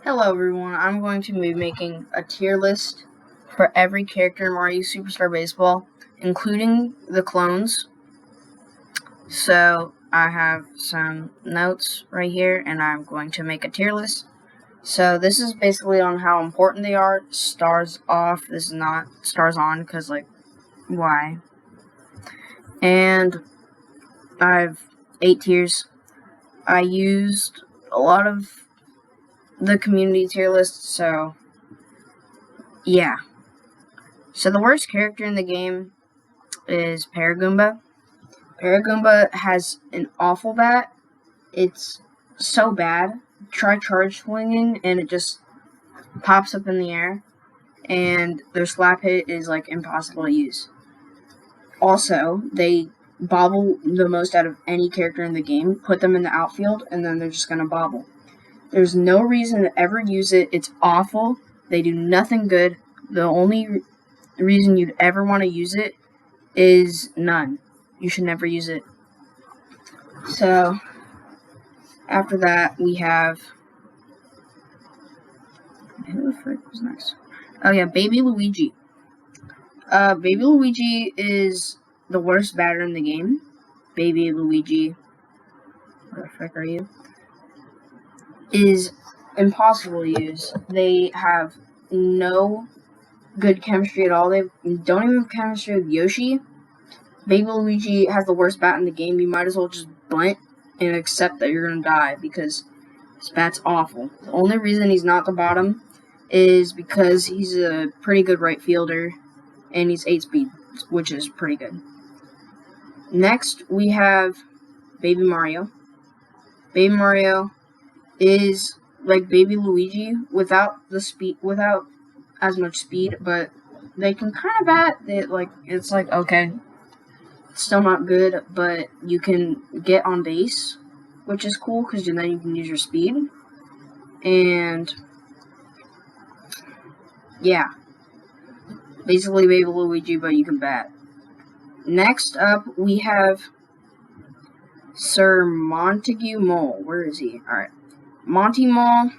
Hello everyone, I'm going to be making a tier list for every character in Mario Superstar Baseball, including the clones. So I have some notes right here and I'm going to make a tier list. So this is basically on how important they are. Stars off, this is not stars on because why? And I have 8 tiers. I used a lot of the community tier list, so yeah. So the worst character in the game is Paragoomba. Paragoomba has an awful bat. It's so bad. Try charge swinging and it just pops up in the air. And their slap hit is impossible to use. Also, they bobble the most out of any character in the game. Put them in the outfield and then they're just going to bobble. There's no reason to ever use it. It's awful. They do nothing good. The only reason you'd ever want to use it is none. You should never use it. So, after that, we have... Who the frick was next? Oh yeah, Baby Luigi. Baby Luigi is the worst batter in the game. Baby Luigi... Where the frick are you? Is impossible to use. They have no good chemistry at all. They don't even have chemistry with Yoshi. Baby Luigi has the worst bat in the game. You might as well just bunt and accept that you're going to die because his bat's awful. The only reason he's not the bottom is because he's a pretty good right fielder and he's 8 speed, which is pretty good. Next, we have Baby Mario. Baby Mario is like Baby Luigi without as much speed, but they can kind of bat. It's okay, it's still not good, but you can get on base, which is cool because then you can use your speed. And yeah, basically Baby Luigi, but you can bat. Next up, we have Sir Montague Mole. Where is he? Alright. Monty Mole's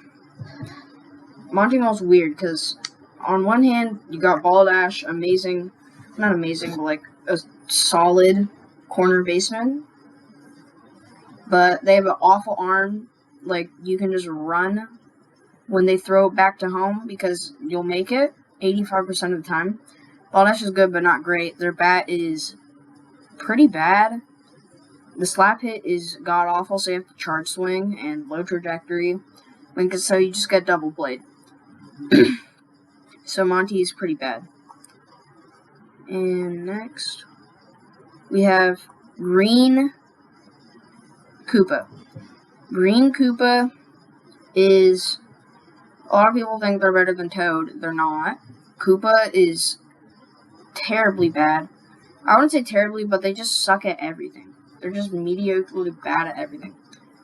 weird because on one hand you got Baldash, not amazing, but a solid corner baseman. But they have an awful arm. You can just run when they throw it back to home because you'll make it 85% of the time. Baldash is good but not great. Their bat is pretty bad. The slap hit is god-awful, so you have to charge swing and low trajectory. So you just get double played. So Monty is pretty bad. And next, we have Green Koopa. Green Koopa is... A lot of people think they're better than Toad. They're not. Koopa is terribly bad. I wouldn't say terribly, but they just suck at everything. They're just mediocrely bad at everything.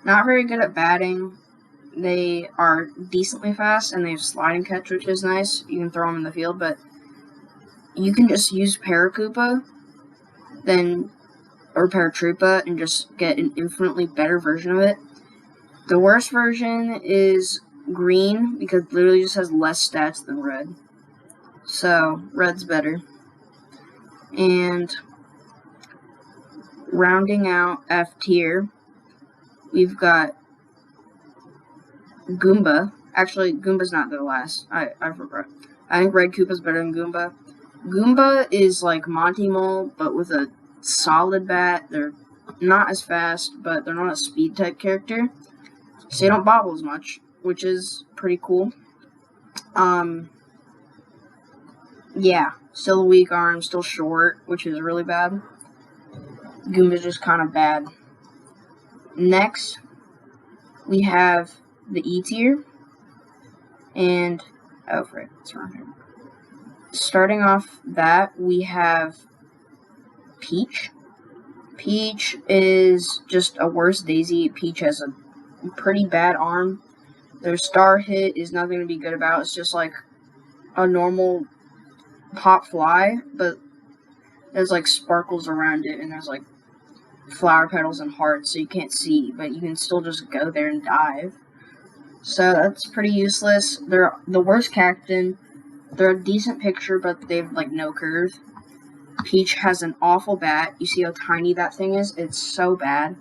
Not very good at batting. They are decently fast, and they have sliding catch, which is nice. You can throw them in the field, but you can just use Paracoopa or Paratroopa and just get an infinitely better version of it. The worst version is Green, because it literally just has less stats than Red. So, Red's better. And rounding out F tier, we've got Goomba. Actually, Goomba's not the last. I forgot. I think Red Koopa's better than Goomba. Goomba is like Monty Mole, but with a solid bat. They're not as fast, but they're not a speed type character. So they don't bobble as much, which is pretty cool. Yeah. Still a weak arm, still short, which is really bad. Goomba's just kind of bad. Next, we have the E tier. And, oh frick, it's wrong here. Starting off that, we have Peach. Peach is just a worse Daisy. Peach has a pretty bad arm. Their star hit is nothing to be good about. It's just like a normal pop fly, but there's sparkles around it, and there's flower petals and hearts, so you can't see, but you can still just go there and dive. So that's pretty useless. They're the worst captain. They're a decent pitcher, but they have like no curve. Peach has an awful bat. You see how tiny that thing is? It's so bad.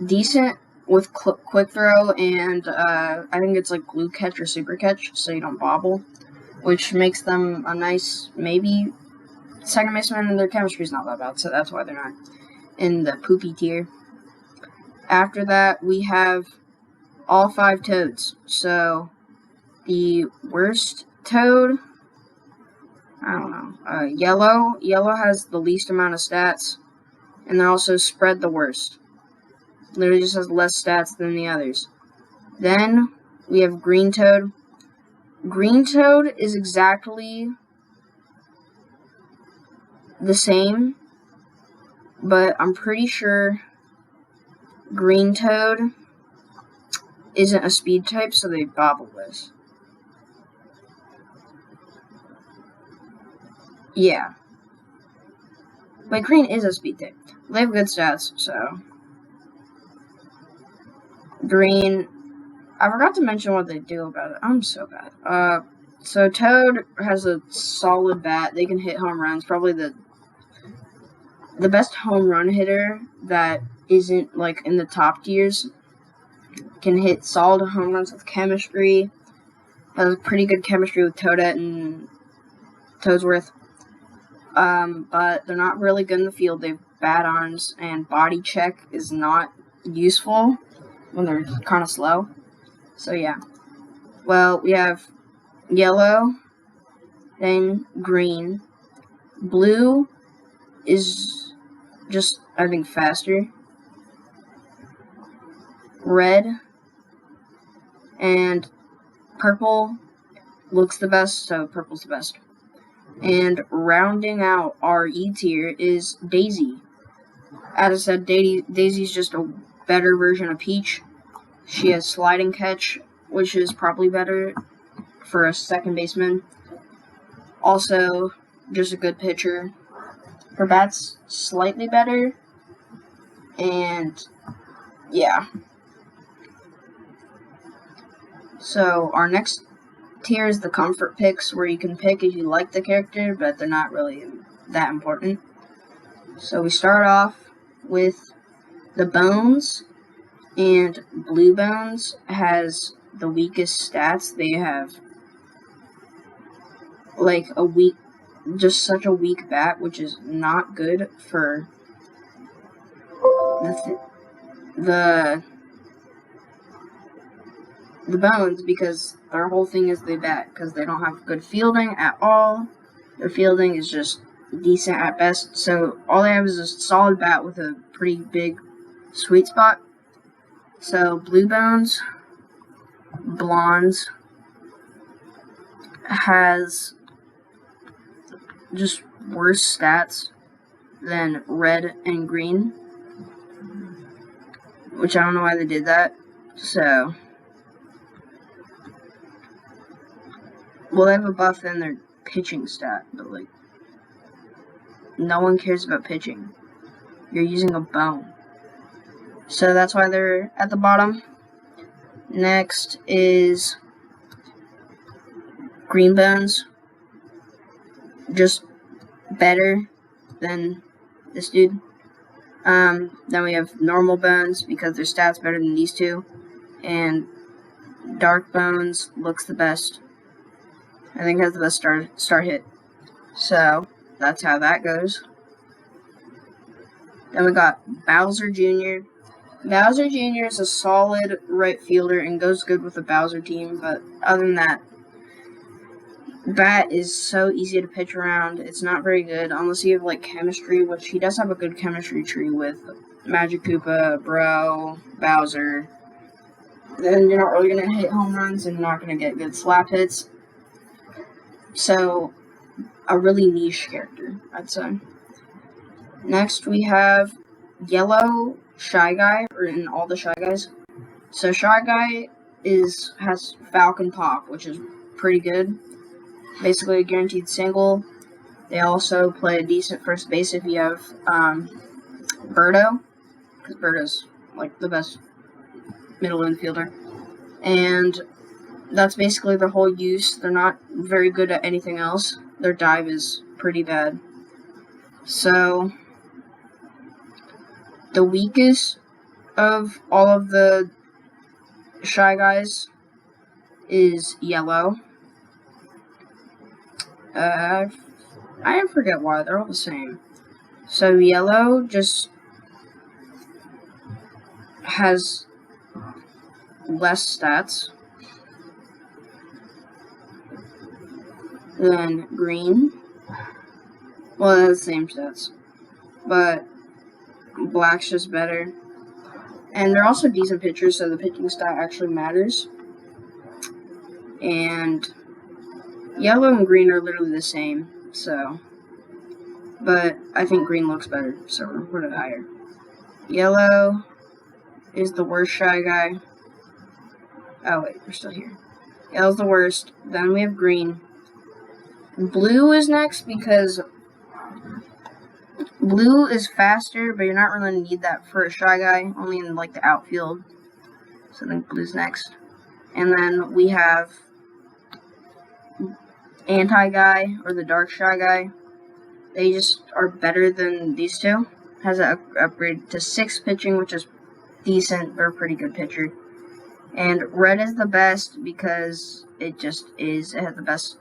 Decent with quick throw and I think it's like glue catch or super catch, so you don't bobble, which makes them a nice maybe second baseman, and their chemistry is not that bad, so that's why they're not in the poopy tier. After that, we have all 5 toads. So the worst toad, I don't know, yellow. Yellow has the least amount of stats, and they're also spread the worst. Literally just has less stats than the others. Then we have green toad. Green toad is exactly the same, but I'm pretty sure green toad isn't a speed type, so they bobble this. Yeah. But green is a speed type. They have good stats, so. Green. I forgot to mention what they do about it. I'm so bad. So Toad has a solid bat. They can hit home runs. Probably the best home run hitter that isn't like in the top tiers. Can hit solid home runs with chemistry. Has pretty good chemistry with Toadette and Toadsworth. But they're not really good in the field. They have bad arms, and body check is not useful when they're kind of slow. So yeah. Well, we have yellow, then green. Blue is just, I think, faster. Red and purple looks the best, so purple's the best. And rounding out our E tier is Daisy. As I said, Daisy's just a better version of Peach. She has sliding catch, which is probably better for a second baseman. Also, just a good pitcher. Her bat's slightly better. And, yeah. So, our next tier is the comfort picks, where you can pick if you like the character, but they're not really that important. So we start off with the Bones, and Blue Bones has the weakest stats. They have like just such a weak bat, which is not good for the Bones, because their whole thing is they bat, because they don't have good fielding at all. Their fielding is just decent at best, so all they have is a solid bat with a pretty big sweet spot. So Blue Bones, Blondes, has just worse stats than red and green, which I don't know why they did that. So, well, they have a buff in their pitching stat, but like, no one cares about pitching. You're using a bone. So that's why they're at the bottom. Next is Green Bones. Just better than this dude. Then we have Normal Bones, because their stats better than these two. And Dark Bones looks the best. I think has the best start hit. So that's how that goes. Then we got Bowser Jr. Bowser Jr. is a solid right fielder and goes good with the Bowser team, but other than that, bat is so easy to pitch around. It's not very good unless you have like chemistry, which he does have a good chemistry tree with Magic Koopa, Bro, Bowser. Then you're not really going to hit home runs and you're not going to get good slap hits. So, a really niche character, I'd say. Next, we have Yellow Shy Guy, or in all the Shy Guys. So, Shy Guy has Falcon Pop, which is pretty good. Basically a guaranteed single. They also play a decent first base if you have Birdo, because Birdo's like the best middle infielder. And that's basically their whole use. They're not very good at anything else. Their dive is pretty bad. So, the weakest of all of the Shy Guys is Yellow. I forget why, they're all the same. So Yellow just has less stats than Green. Well, it has the same stats, but Black's just better. And they're also decent pitchers, so the pitching stat actually matters. And Yellow and Green are literally the same, so. But I think Green looks better, so we're going to put it higher. Yellow is the worst Shy Guy. Oh, wait, we're still here. Yellow's the worst. Then we have Green. Blue is next because Blue is faster, but you're not really going to need that for a Shy Guy, only in, like, the outfield. So I think Blue's next. And then we have Anti-Guy, or the Dark Shy Guy. They just are better than these two. Has an upgrade to 6 pitching, which is decent, but a pretty good pitcher. And Red is the best because it just is. It has the best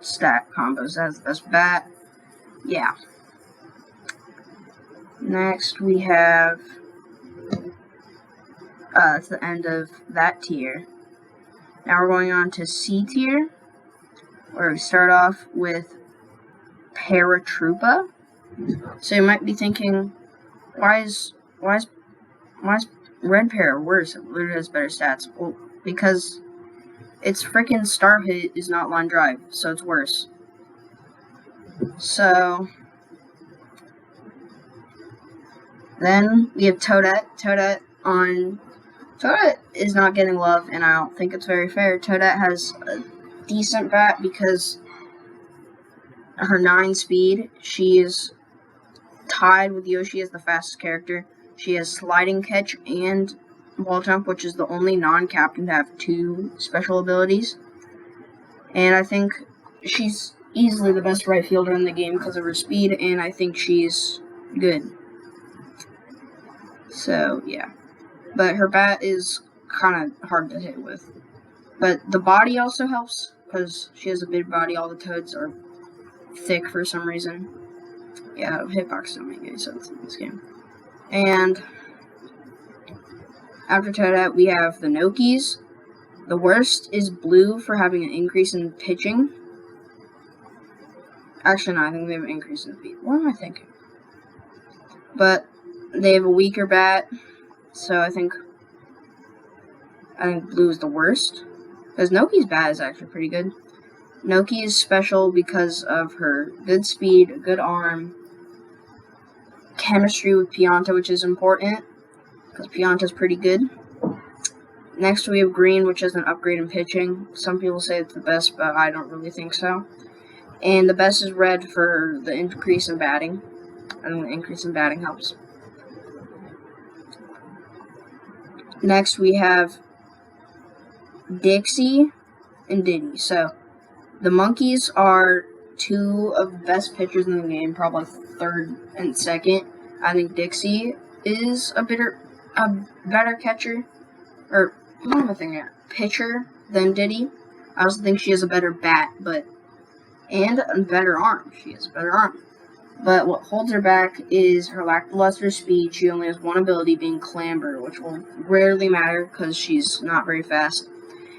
stat combos. It has the best bat. Yeah. Next, we have, it's the end of that tier. Now we're going on to C tier, where we start off with Paratroopa. So you might be thinking, why is Red Para worse? It literally has better stats. Well, because its freaking star hit is not line drive, so it's worse. So then we have Toadette. Toadette is not getting love, and I don't think it's very fair. Toadette has a decent bat because her 9 speed. She is tied with Yoshi as the fastest character. She has sliding catch and wall jump, which is the only non-captain to have 2 special abilities. And I think she's easily the best right fielder in the game because of her speed, and I think she's good. So, yeah. But her bat is kind of hard to hit with. But the body also helps, because she has a big body. All the Toads are thick for some reason. Yeah, hitbox don't make any sense in this game. And after Toadette, we have the Nokis. The worst is Blue for having an increase in pitching. Actually, no, I think they have an increase in speed. What am I thinking? But they have a weaker bat, so I think Blue is the worst. Because Noki's bat is actually pretty good. Noki is special because of her good speed, good arm, chemistry with Pianta, which is important, because Pianta's pretty good. Next we have Green, which is an upgrade in pitching. Some people say it's the best, but I don't really think so. And the best is Red for the increase in batting. I think the increase in batting helps. Next we have Dixie and Diddy. So the Monkeys are 2 of the best pitchers in the game, probably 3rd and 2nd. I think Dixie is a better catcher, or what am I thinking? Pitcher than Diddy. I also think she has a better bat, and a better arm. She has a better arm. But what holds her back is her lackluster speed. She only has 1 ability, being Clamber, which will rarely matter because she's not very fast.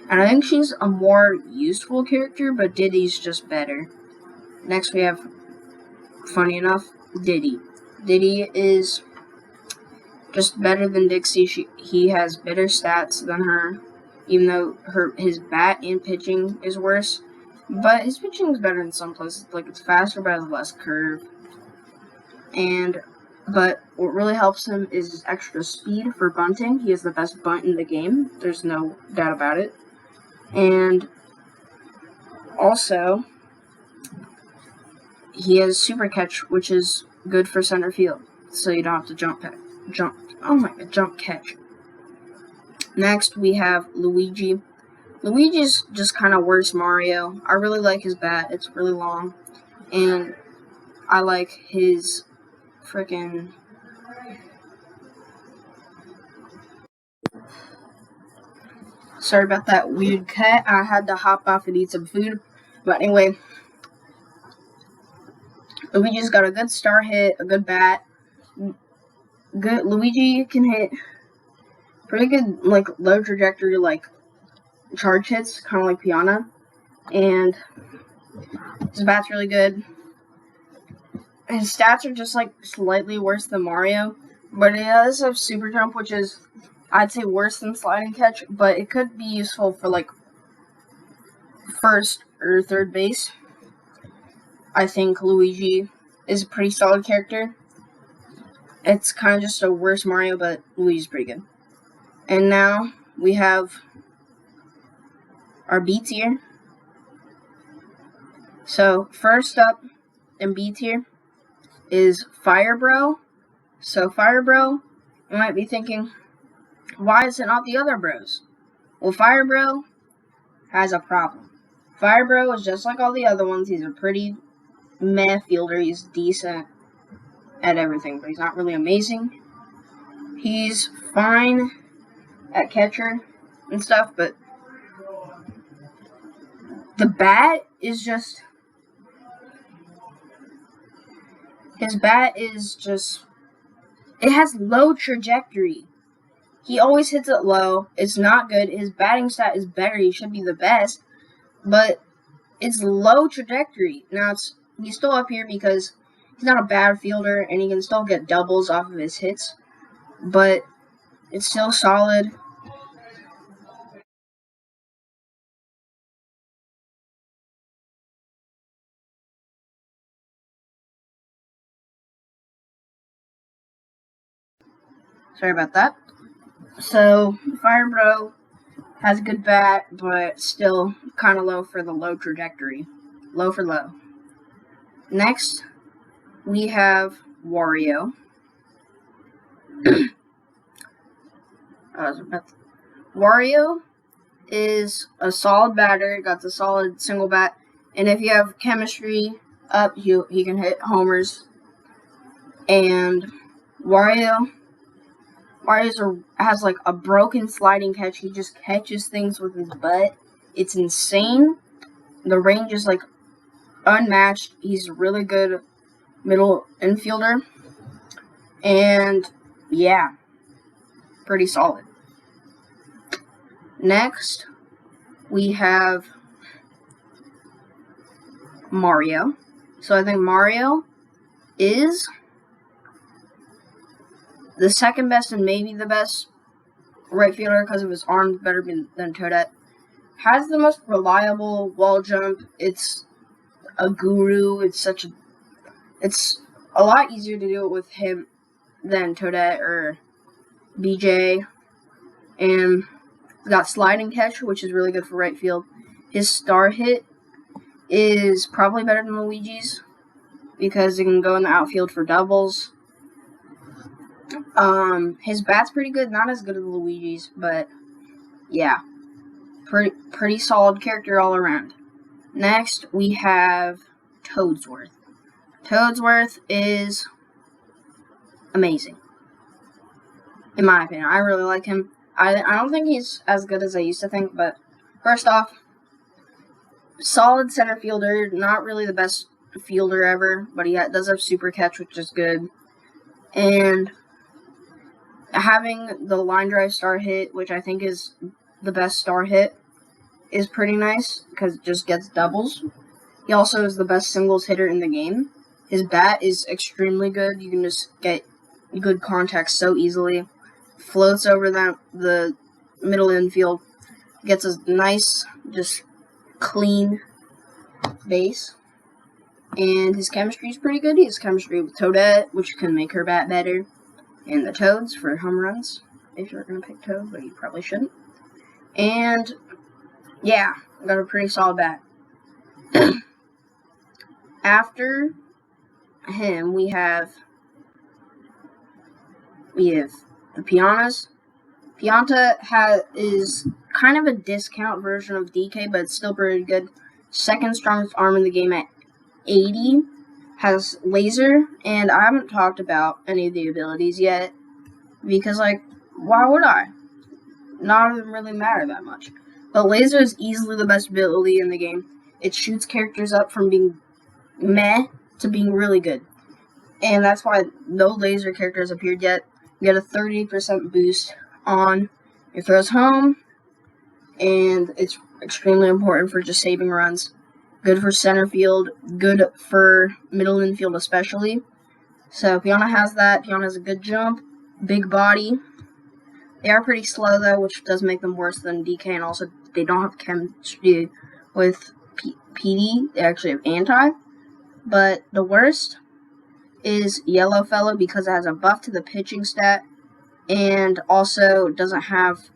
And I think she's a more useful character, but Diddy's just better. Next we have, funny enough, Diddy. Diddy is just better than Dixie. He has better stats than her, even though his bat and pitching is worse. But his pitching is better in some places. Like, it's faster, but has less curve. But what really helps him is his extra speed for bunting. He has the best bunt in the game. There's no doubt about it. And also, he has super catch, which is good for center field, so you don't have to jump catch. Next, we have Luigi. Luigi's just kind of worse Mario. I really like his bat. It's really long. And I like his freaking... Sorry about that weird cut. I had to hop off and eat some food. But anyway, Luigi's got a good star hit, a good bat. Good Luigi can hit pretty good, like, low trajectory, like, charge hits, kind of like Piana. And his bat's really good. His stats are just, like, slightly worse than Mario. But he does have Super Jump, which is, I'd say, worse than Sliding Catch. But it could be useful for, like, first or third base. I think Luigi is a pretty solid character. It's kind of just a worse Mario, but Luigi's pretty good. And now we have our B tier. So first up in B tier is Fire Bro. So Fire Bro, you might be thinking, why is it not the other bros? Well, Fire Bro has a problem. Fire Bro is just like all the other ones. He's a pretty meh fielder. He's decent at everything, but he's not really amazing. He's fine at catcher and stuff, but the bat is just... His bat is just... It has low trajectory. He always hits it low. It's not good. His batting stat is better. He should be the best. But it's low trajectory. Now, he's still up here because he's not a bad fielder, and he can still get doubles off of his hits. But it's still solid. Sorry about that. So, Fire Bro has a good bat, but still kind of low for the low trajectory. Low for low. Next, we have Wario. Wario is a solid batter, got the solid single bat, and if you have chemistry up, he can hit homers. And Wario has like a broken sliding catch. He just catches things with his butt. It's insane. The range is like unmatched. He's a really good middle infielder. And yeah, pretty solid. Next, we have Mario. So I think Mario is the second best and maybe the best right fielder because of his arms better than Toadette. Has the most reliable wall jump. It's a guru. It's a lot easier to do it with him than Toadette or BJ. And he's got sliding catch, which is really good for right field. His star hit is probably better than Luigi's because it can go in the outfield for doubles. His bat's pretty good, not as good as Luigi's, but yeah, pretty solid character all around. Next, we have Toadsworth. Toadsworth is amazing, in my opinion. I really like him. I don't think he's as good as I used to think, but first off, solid center fielder, not really the best fielder ever, but he does have super catch, which is good. And having the line drive star hit, which I think is the best star hit, is pretty nice because it just gets doubles. He also is the best singles hitter in the game. His bat is extremely good. You can just get good contact so easily. Floats over the middle infield. Gets a nice, just clean base. And his chemistry is pretty good. He has chemistry with Toadette, which can make her bat better. And the Toads for home runs, if you're going to pick Toad, but you probably shouldn't. And, yeah, got a pretty solid bat. After him, we have the Pianas. Pianta is kind of a discount version of DK, but it's still pretty good. Second strongest arm in the game at 80. Has laser, and I haven't talked about any of the abilities yet, because, like, why would I? None of them really matter that much. But laser is easily the best ability in the game. It shoots characters up from being meh to being really good. And that's why no laser character has appeared yet. You get a 30% boost on your throws home, and it's extremely important for just saving runs. Good for center field, good for middle infield especially. So Piana has that. Piana has a good jump, big body. They are pretty slow though, which does make them worse than DK, and also they don't have chemistry with PD. They actually have anti. But the worst is Yellow Fellow because it has a buff to the pitching stat, and also doesn't have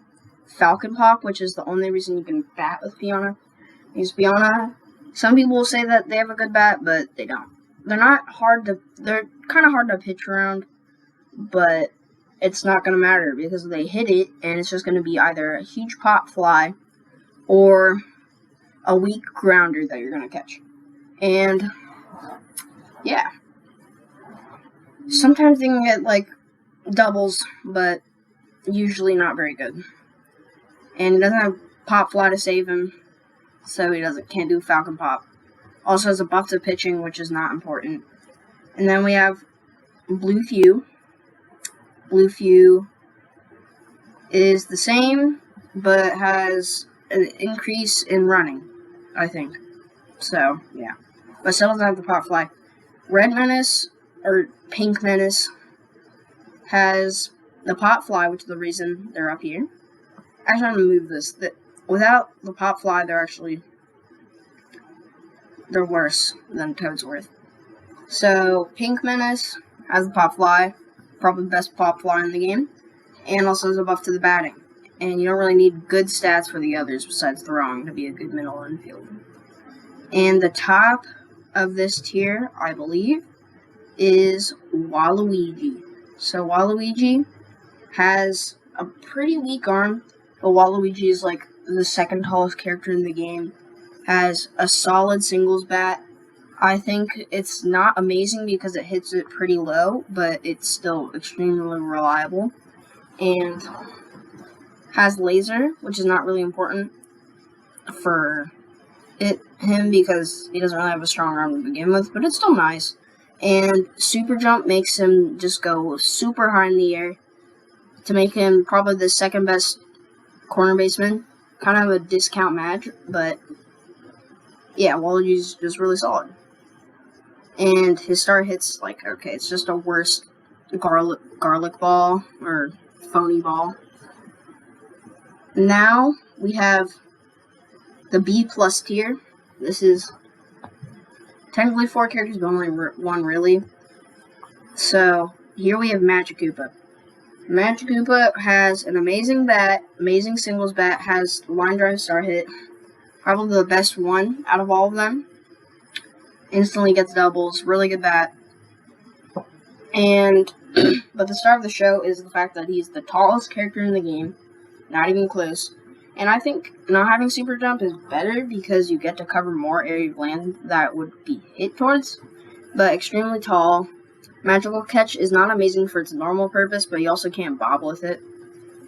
Falcon Pop, which is the only reason you can bat with Piana. Because Piana, some people will say that they have a good bat, but they don't. They're kind of hard to pitch around, but it's not going to matter because they hit it, and it's just going to be either a huge pop fly or a weak grounder that you're going to catch. And yeah, sometimes they can get like doubles, but usually not very good. And he doesn't have pop fly to save him, so he can't do Falcon Pop. Also has a buff to pitching, which is not important. And then we have Blue Few. Blue Few is the same, but has an increase in running, I think. So, yeah. But still doesn't have the pop fly. Red Menace, or Pink Menace, has the pop fly, which is the reason they're up here. Actually, I'm going to move this. Without the pop fly, they're worse than Toadsworth. So, Pink Menace has the pop fly, probably the best pop fly in the game, and also has a buff to the batting. And you don't really need good stats for the others besides throwing to be a good middle infield. And the top of this tier, I believe, is Waluigi. So Waluigi has a pretty weak arm, but Waluigi is like the second tallest character in the game. Has a solid singles bat. I think it's not amazing because it hits it pretty low, but it's still extremely reliable. And has laser, which is not really important for him because he doesn't really have a strong arm to begin with, but it's still nice. And super jump makes him just go super high in the air to make him probably the second best corner baseman. Kind of a discount match, but yeah, Waluigi's just really solid. And his start hit's like, okay, it's just a worse garlic ball or phony ball. Now we have the B+ tier. This is technically 4 characters, but only one really. So here we have Magikoopa. Magikoopa has an amazing bat, amazing singles bat, has line drive star hit, probably the best one out of all of them. Instantly gets doubles, really good bat. And but the star of the show is the fact that he's the tallest character in the game, not even close. And I think not having super jump is better because you get to cover more area of land that would be hit towards. But extremely tall. Magical catch is not amazing for its normal purpose, but you also can't bob with it.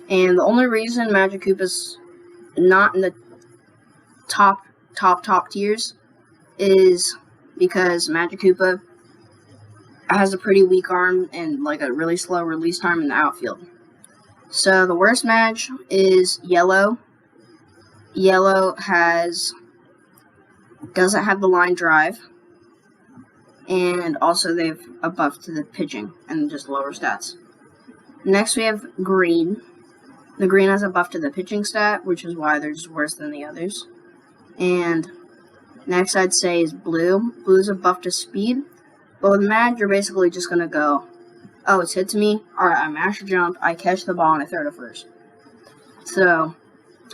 And the only reason Magikoopa's not in the top tiers is because Magikoopa has a pretty weak arm and like a really slow release time in the outfield. So the worst match is Yellow. Yellow doesn't have the line drive, and also they have a buff to the pitching and just lower stats. Next we have Green. The Green has a buff to the pitching stat, which is why they're just worse than the others. And next I'd say is Blue. Blue's a buff to speed, but with Mag you're basically just gonna go, oh, it's hit to me, alright, I mash a jump, I catch the ball, and I throw to first. So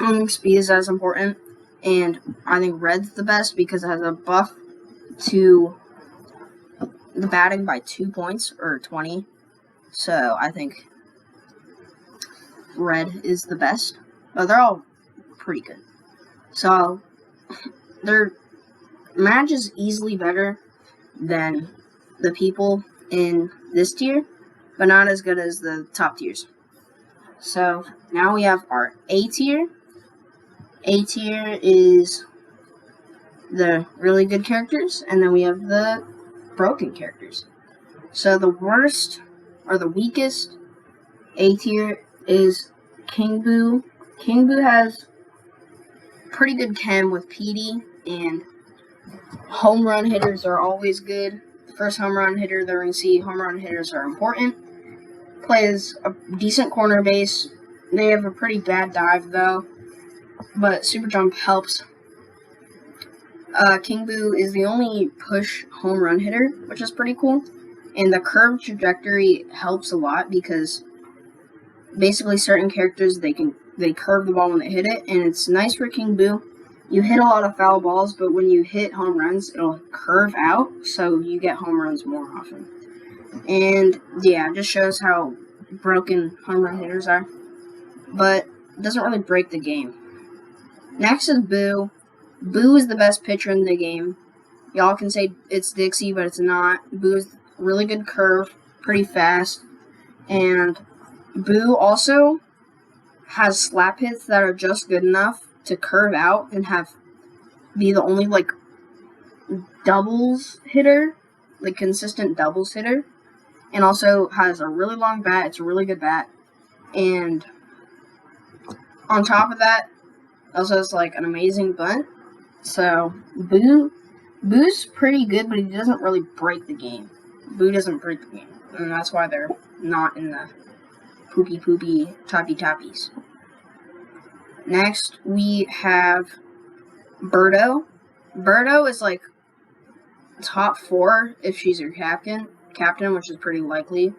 I don't think speed is as important, and I think Red's the best because it has a buff to the batting by 2 points, or 20. So I think red is the best, but they're all pretty good. So their match is easily better than the people in this tier, but not as good as the top tiers. So now we have our A tier. A tier is the really good characters, and then we have the broken characters. So the worst or the weakest A tier is King Boo. King Boo has pretty good chem with PD, and home run hitters are always good. The first home run hitter they're going to see, home run hitters are important. Plays a decent corner base. They have a pretty bad dive though, but super jump helps. King Boo is the only push home run hitter, which is pretty cool. And the curved trajectory helps a lot because basically certain characters they curve the ball when they hit it, and it's nice for King Boo. You hit a lot of foul balls, but when you hit home runs, it'll curve out, so you get home runs more often. And yeah, it just shows how broken home run hitters are, but it doesn't really break the game. Next is Boo. Boo is the best pitcher in the game. Y'all can say it's Dixie, but it's not. Boo is really good curve, pretty fast, and Boo also has slap hits that are just good enough to curve out and be the only doubles hitter, consistent doubles hitter, and also has a really long bat. It's a really good bat, and on top of that, also has an amazing bunt. So Boo's pretty good, but he doesn't really break the game. Boo doesn't break the game, and that's why they're not in the poopy toppies. Next, we have Birdo. Birdo is top 4 if she's your captain, which is pretty likely.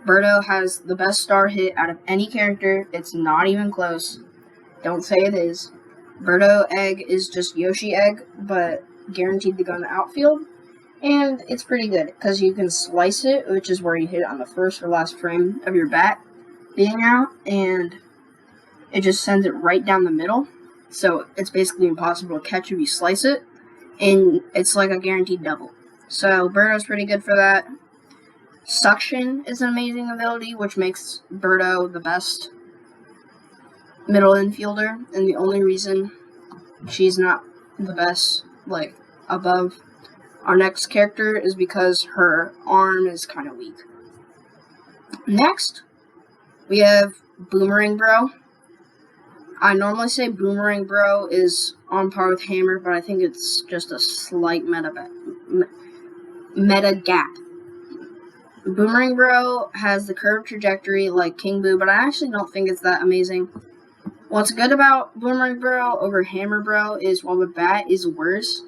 Birdo has the best star hit out of any character. It's not even close. Don't say it is. Birdo egg is just Yoshi egg, but guaranteed to go in the outfield. And it's pretty good because you can slice it, which is where you hit it on the first or last frame of your bat being out, and it just sends it right down the middle. So it's basically impossible to catch if you slice it, and it's like a guaranteed double. So Birdo's pretty good for that. Suction is an amazing ability, which makes Birdo the best middle infielder, and the only reason she's not the best, above our next character is because her arm is kind of weak. Next, we have Boomerang Bro. I normally say Boomerang Bro is on par with Hammer, but I think it's just a slight meta gap. Boomerang Bro has the curved trajectory like King Boo, but I actually don't think it's that amazing. What's good about Boomerang Bro over Hammer Bro is while the bat is worse,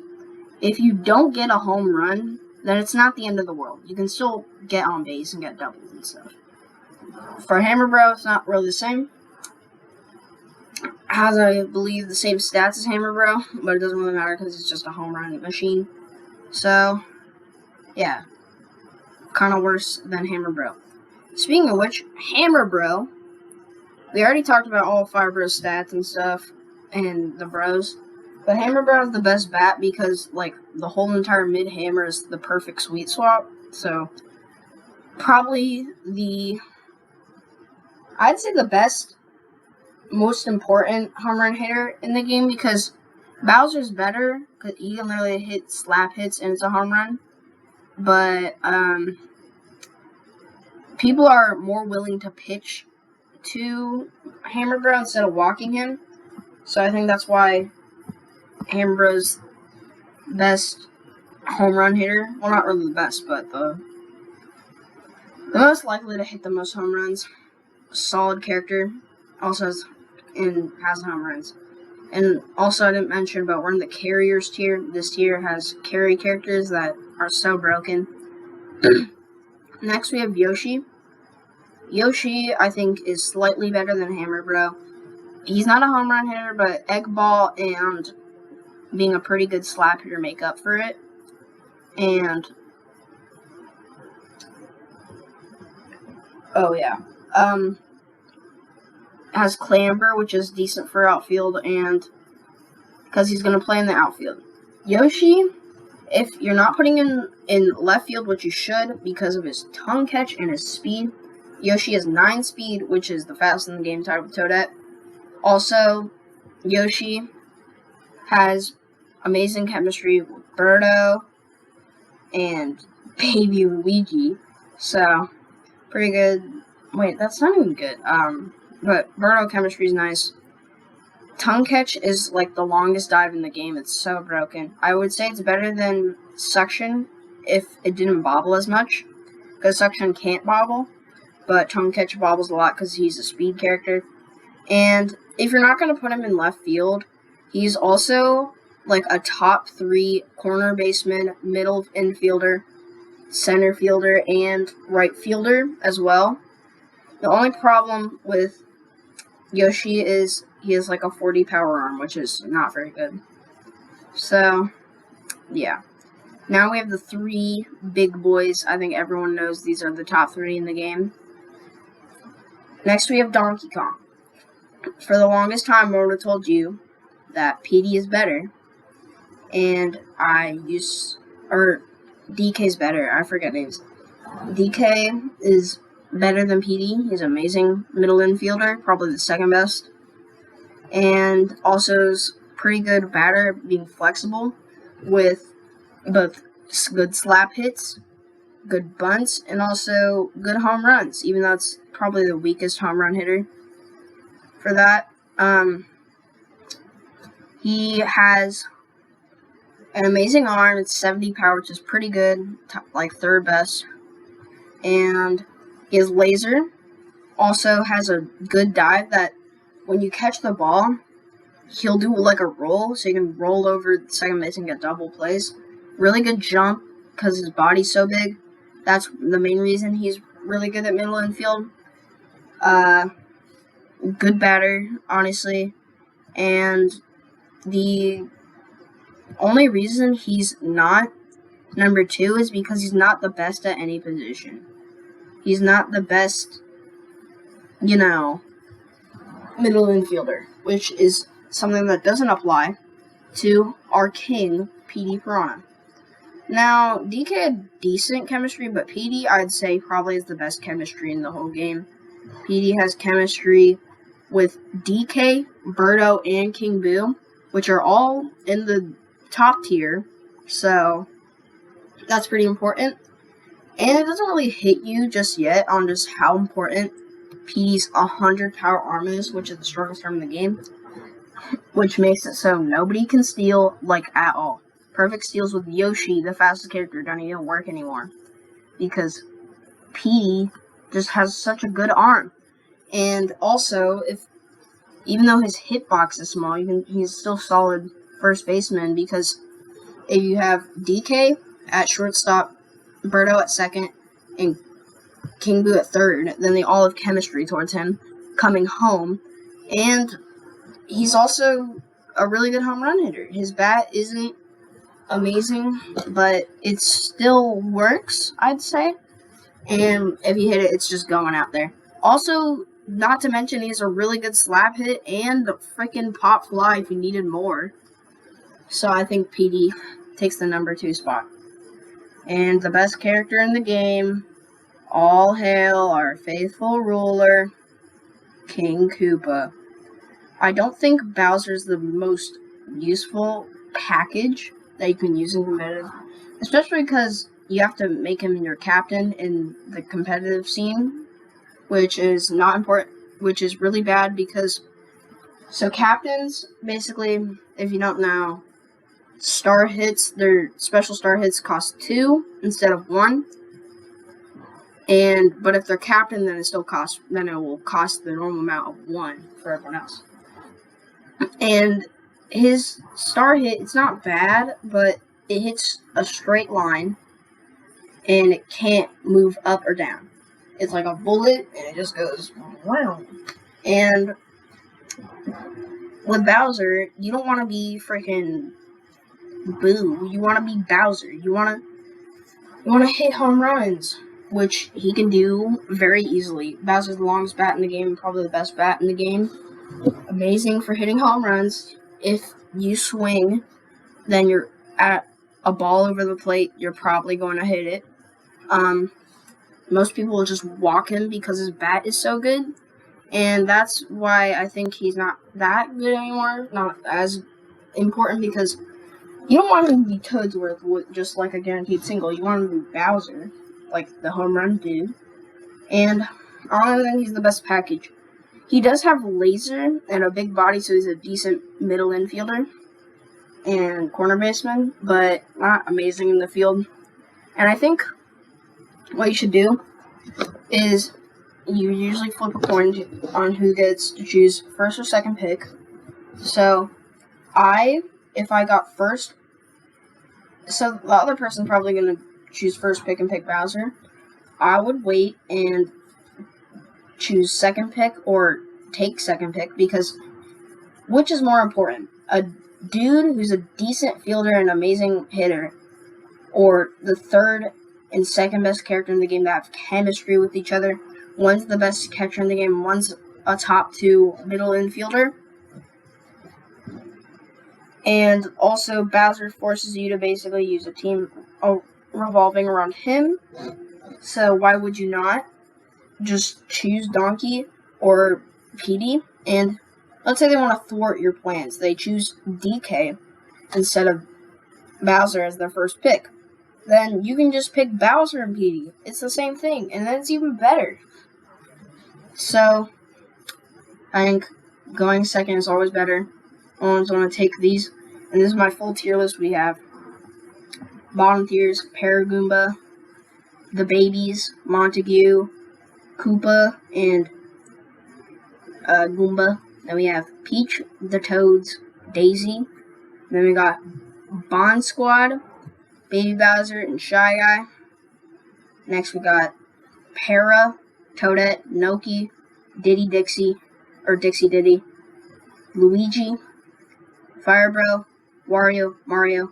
if you don't get a home run, then it's not the end of the world. You can still get on base and get doubles and stuff. For Hammer Bro, it's not really the same. Has, I believe, the same stats as Hammer Bro, but it doesn't really matter because it's just a home run machine. So, yeah. Kind of worse than Hammer Bro. Speaking of which, Hammer Bro, we already talked about all 5 Bros stats and stuff, and the Bros. But Hammer Bro is the best bat because, the whole entire mid-hammer is the perfect sweet swap. So, probably I'd say the best, most important home run hitter in the game because Bowser's better because he can literally hit slap hits and it's a home run. But people are more willing to pitch to Hammer Bro instead of walking him. So I think that's why Hammer Bro's best home run hitter. Well, not really the best, but the most likely to hit the most home runs. Solid character. Also has home runs. And also I didn't mention, but we're in the carriers tier. This tier has carry characters that are so broken. Next we have Yoshi. Yoshi, I think, is slightly better than Hammer Bro. He's not a home run hitter, but Egg Ball and being a pretty good slap hitter make up for it. And has Clamber, which is decent for outfield, and because he's going to play in the outfield. Yoshi, if you're not putting him in left field, which you should because of his tongue catch and his speed, Yoshi has 9 speed, which is the fastest in the game, tied with Toadette. Also, Yoshi has amazing chemistry with Birdo and Baby Luigi. So, pretty good. Wait, that's not even good. But Birdo chemistry is nice. Tongue catch is like the longest dive in the game. It's so broken. I would say it's better than Suction if it didn't bobble as much, because Suction can't bobble, but Tongue catch bobbles a lot because he's a speed character. And if you're not going to put him in left field, he's also like a top 3 corner baseman, middle infielder, center fielder, and right fielder as well. The only problem with Yoshi is he has like a 40 power arm, which is not very good. So, yeah. Now we have the 3 big boys. I think everyone knows these are the top 3 in the game. Next we have Donkey Kong. For the longest time, I would have told you that PD is better, and DK's better. I forget names. DK is better than PD. He's an amazing middle infielder, probably the second best, and also is pretty good batter, being flexible with both good slap hits, good bunts, and also good home runs, even though it's probably the weakest home run hitter for that. He has an amazing arm. It's 70 power, which is pretty good, like third best. And his laser also has a good dive that when you catch the ball, he'll do like a roll, so you can roll over the second base and get double plays. Really good jump because his body's so big. That's the main reason he's really good at middle infield. Good batter, honestly. And the only reason he's not number 2 is because he's not the best at any position. He's not the best, middle infielder, which is something that doesn't apply to our king, PD Piranha. Now, DK had decent chemistry, but PD, I'd say, probably is the best chemistry in the whole game. PD has chemistry with DK, Birdo, and King Boo, which are all in the top tier, so that's pretty important. And it doesn't really hit you just yet on just how important PD's 100 power arm is, which is the strongest arm in the game, which makes it so nobody can steal, like, at all. Perfect steals with Yoshi, the fastest character, don't even work anymore, because PD just has such a good arm. And also, even though his hitbox is small, he's still solid first baseman, because if you have DK at shortstop, Birdo at second, and King Boo at third, then they all have chemistry towards him coming home. And he's also a really good home run hitter. His bat isn't amazing, but it still works, I'd say. And if you hit it, it's just going out there. Also, not to mention, he has a really good slap hit and a freaking pop fly if you needed more. So I think PD takes the number 2 spot. And the best character in the game, all hail our faithful ruler, King Koopa. I don't think Bowser's the most useful package that you can use in competitive, especially because you have to make him your captain in the competitive scene, which is not important, which is really bad because, so captains, basically, if you don't know, star hits, their special star hits cost 2 instead of 1. But if they're captain, then it will cost the normal amount of 1 for everyone else. And his star hit, it's not bad, but it hits a straight line and it can't move up or down. It's like a bullet and it just goes wow. And with Bowser, you don't want to be freaking Boo. You want to be Bowser. You want to hit home runs. which he can do very easily. Bowser's the longest bat in the game, probably the best bat in the game. Amazing for hitting home runs. If you swing, then you're at a ball over the plate, you're probably going to hit it. Most people will just walk him because his bat is so good. And that's why I think he's not that good anymore, not as important, because you don't want him to be Toadsworth with just like a guaranteed single. You want him to be Bowser, like the home run dude. And I don't think he's the best package. He does have laser and a big body, so he's a decent middle infielder and corner baseman, but not amazing in the field. And I think what you should do is you usually flip a coin on who gets to choose first or second pick. So if I got first, so the other person's probably going to choose first pick and pick Bowser. I would wait and choose second pick or take second pick, because which is more important? A dude who's a decent fielder and amazing hitter, or the third and second best character in the game that have chemistry with each other? One's the best catcher in the game, one's a top 2 middle infielder. And also, Bowser forces you to basically use a team revolving around him. So why would you not just choose Donkey or Petey? And let's say they want to thwart your plans. They choose DK instead of Bowser as their first pick. Then you can just pick Bowser and Petey. It's the same thing, and then it's even better. So, I think going second is always better. I always want to take these. And this is my full tier list. We have bottom tiers: Paragoomba, the Babies, Montague, Koopa, and Goomba. Then we have Peach, the Toads, Daisy. Then we got Bond Squad, Baby Bowser, and Shy Guy. Next we got Para, Toadette, Noki, Diddy Dixie, or Dixie Diddy, Luigi, Firebro, Wario, Mario,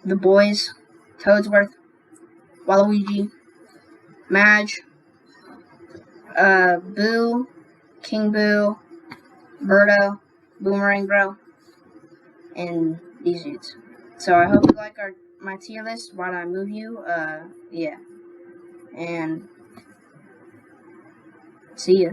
the Boys, Toadsworth, Waluigi, Madge, Boo, King Boo, Birdo, Boomerang Bro, and these dudes. So I hope you like my tier list. Why did I move you? Yeah. And see ya.